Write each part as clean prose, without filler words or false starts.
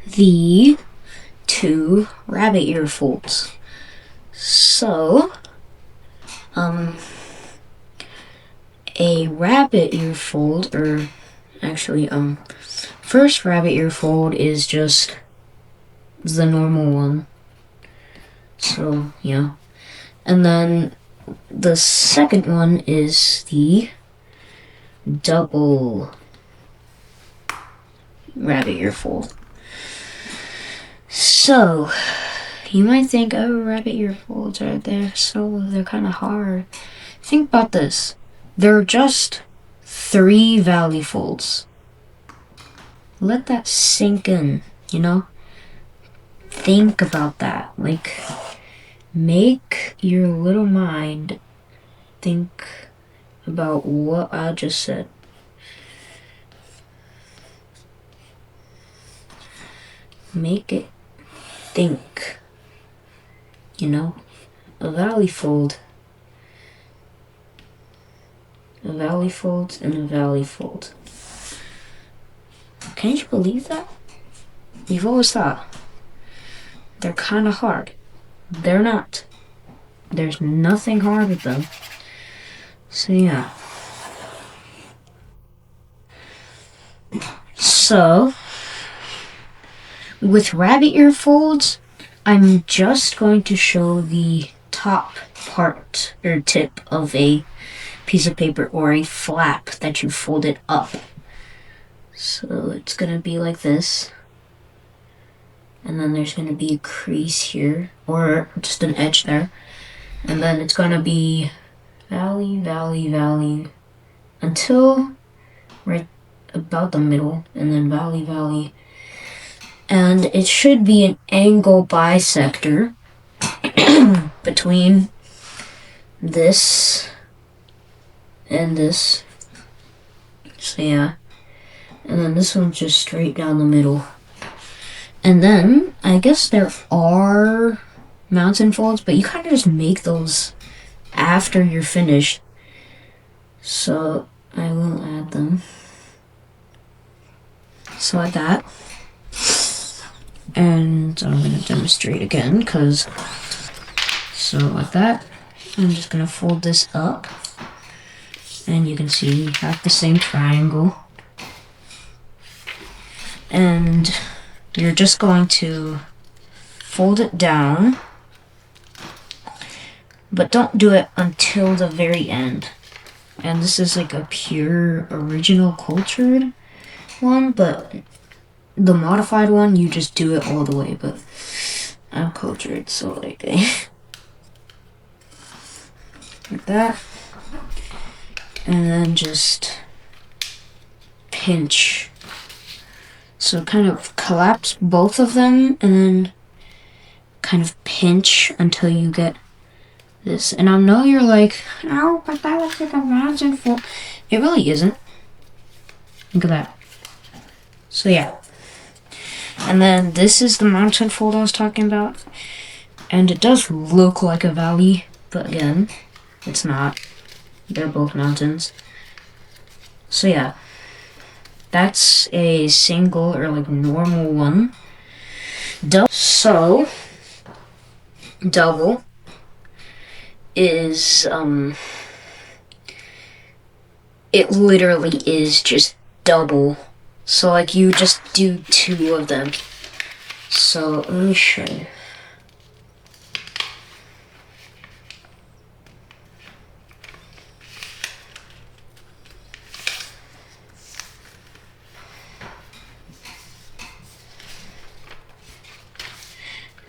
the two rabbit ear folds. So, a rabbit ear fold, or actually, first rabbit ear fold is just the normal one. So, yeah. And then the second one is the double rabbit ear fold. So, you might think, oh, rabbit ear folds are there, so they're kind of hard. Think about this. They're just 3 valley folds. Let that sink in, you know? Think about that. Like, make your little mind think about what I just said. Make it think. You know? A valley fold. A valley fold and a valley fold. Can you believe that? You've always thought they're kind of hard. They're not. There's nothing hard with them. So yeah. So, with rabbit ear folds, I'm just going to show the top part or tip of a piece of paper or a flap that you fold it up. So it's gonna be like this. And then there's gonna be a crease here, or just an edge there. And then it's gonna be valley, valley, valley, until right about the middle, and then valley, valley. And it should be an angle bisector between this and this. So yeah. And then this one's just straight down the middle. And then, I guess there are mountain folds, but you kind of just make those after you're finished. So, I will add them. So like that. And I'm going to demonstrate again, because... So like that. I'm just going to fold this up. And you can see we have the same triangle. And you're just going to fold it down, but don't do it until the very end. And this is like a pure original cultured one, but the modified one, you just do it all the way, but I'm cultured, so like like that. And then just pinch. So kind of collapse both of them and then kind of pinch until you get this. And I know you're like, oh, but that looks like a mountain fold. It really isn't. Look at that. So yeah. And then this is the mountain fold I was talking about. And it does look like a valley, but again, it's not. They're both mountains. So yeah. That's a single or like normal one. So, double is, it literally is just double. So like you just do 2 of them. So let me show you.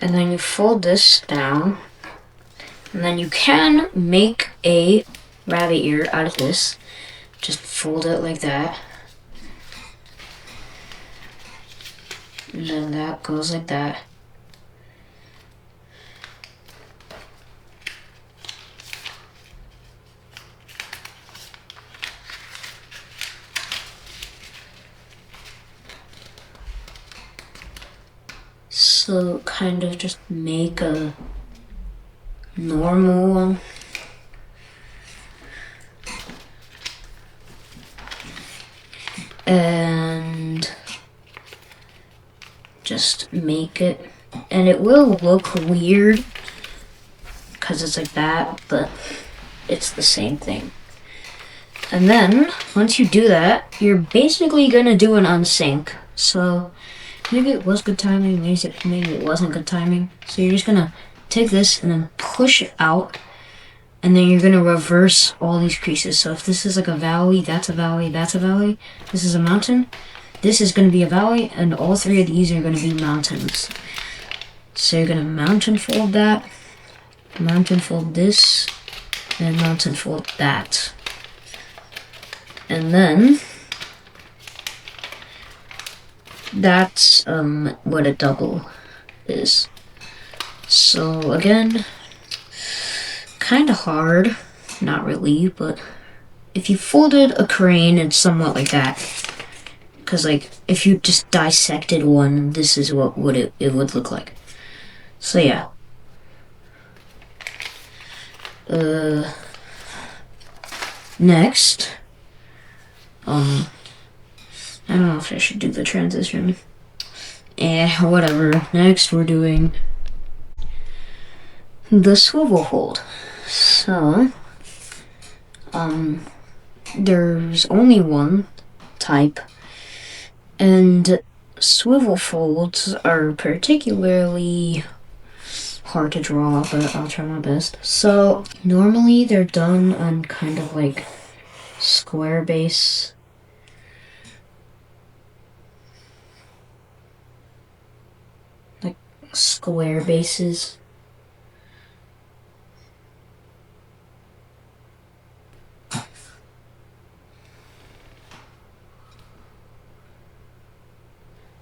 And then you fold this down, and then you can make a rabbit ear out of this. Just fold it like that. And then that goes like that. So kind of just make a normal one. And just make it, and it will look weird because it's like that, but it's the same thing. And then once you do that, you're basically gonna do an unsync. So maybe it was good timing, maybe it wasn't good timing. So you're just gonna take this and then push it out, and then you're gonna reverse all these creases. So if this is like a valley, that's a valley, that's a valley, this is a mountain, this is gonna be a valley, and all three of these are gonna be mountains. So you're gonna mountain fold that, mountain fold this, and mountain fold that. And then that's what a double is. So again, kind of hard, not really, but if you folded a crane, it's somewhat like that. Because like if you just dissected one, this is what it would look like. So yeah. Next, I don't know if I should do the transition. Whatever. Next, we're doing the swivel fold. So, there's only one type, and swivel folds are particularly hard to draw, but I'll try my best. So, normally they're done on kind of like square base. Like square bases.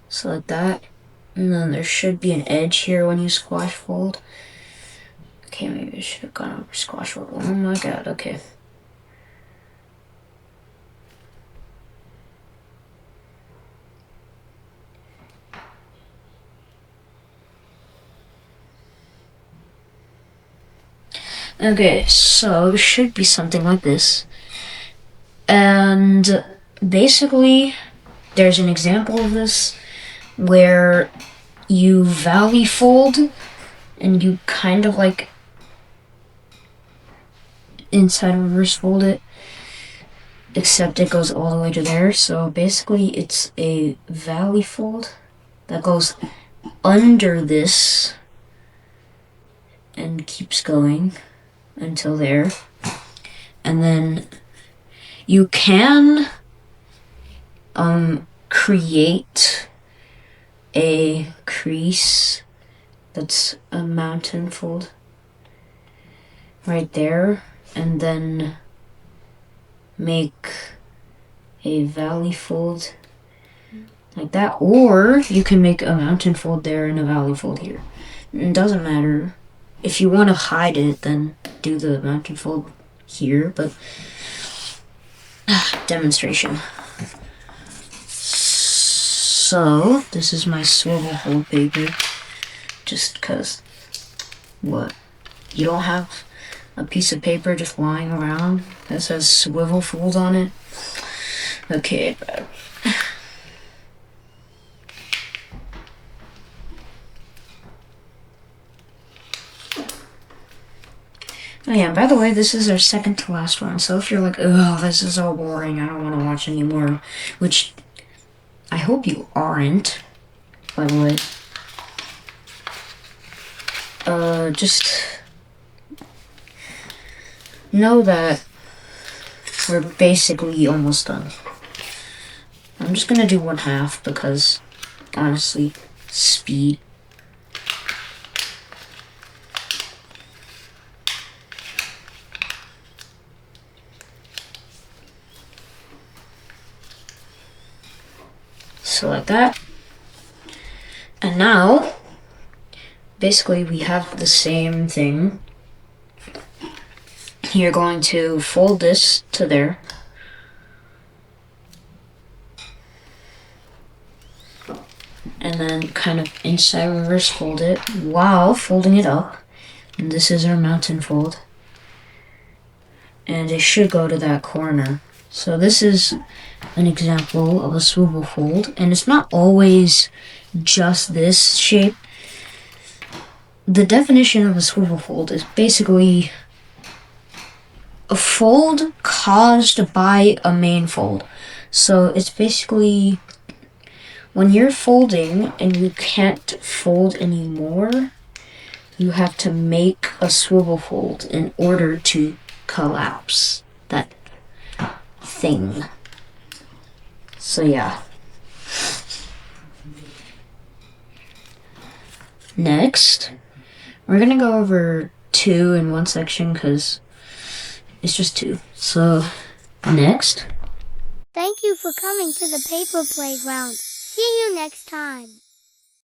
So like that. And then there should be an edge here when you squash fold. Okay, maybe I should have gone over squash fold. Oh my god, okay. Okay, so it should be something like this. And basically, there's an example of this where you valley fold and you kind of like inside reverse fold it, except it goes all the way to there. So basically it's a valley fold that goes under this and keeps going until there. And then you can create a crease that's a mountain fold right there, and then make a valley fold like that, or you can make a mountain fold there and a valley fold here. It doesn't matter. If you want to hide it, then do the mountain fold here, but demonstration. So this is my swivel fold paper, just because what, you don't have a piece of paper just lying around that says swivel fold on it? Okay, but oh yeah, by the way, this is our second to last one, so if you're like, oh, this is so boring, I don't want to watch anymore, which I hope you aren't, by the way. Just know that we're basically almost done. I'm just gonna do 1/2 because, honestly, speed. So like that. And now, basically we have the same thing. You're going to fold this to there. And then kind of inside reverse fold it while folding it up. And this is our mountain fold. And it should go to that corner. So this is an example of a swivel fold, and it's not always just this shape. The definition of a swivel fold is basically a fold caused by a main fold. So it's basically when you're folding and you can't fold anymore, you have to make a swivel fold in order to collapse that thing. So yeah. Next, we're gonna go over 2 in one section because it's just 2. So next. Thank you for coming to the paper playground. See you next time.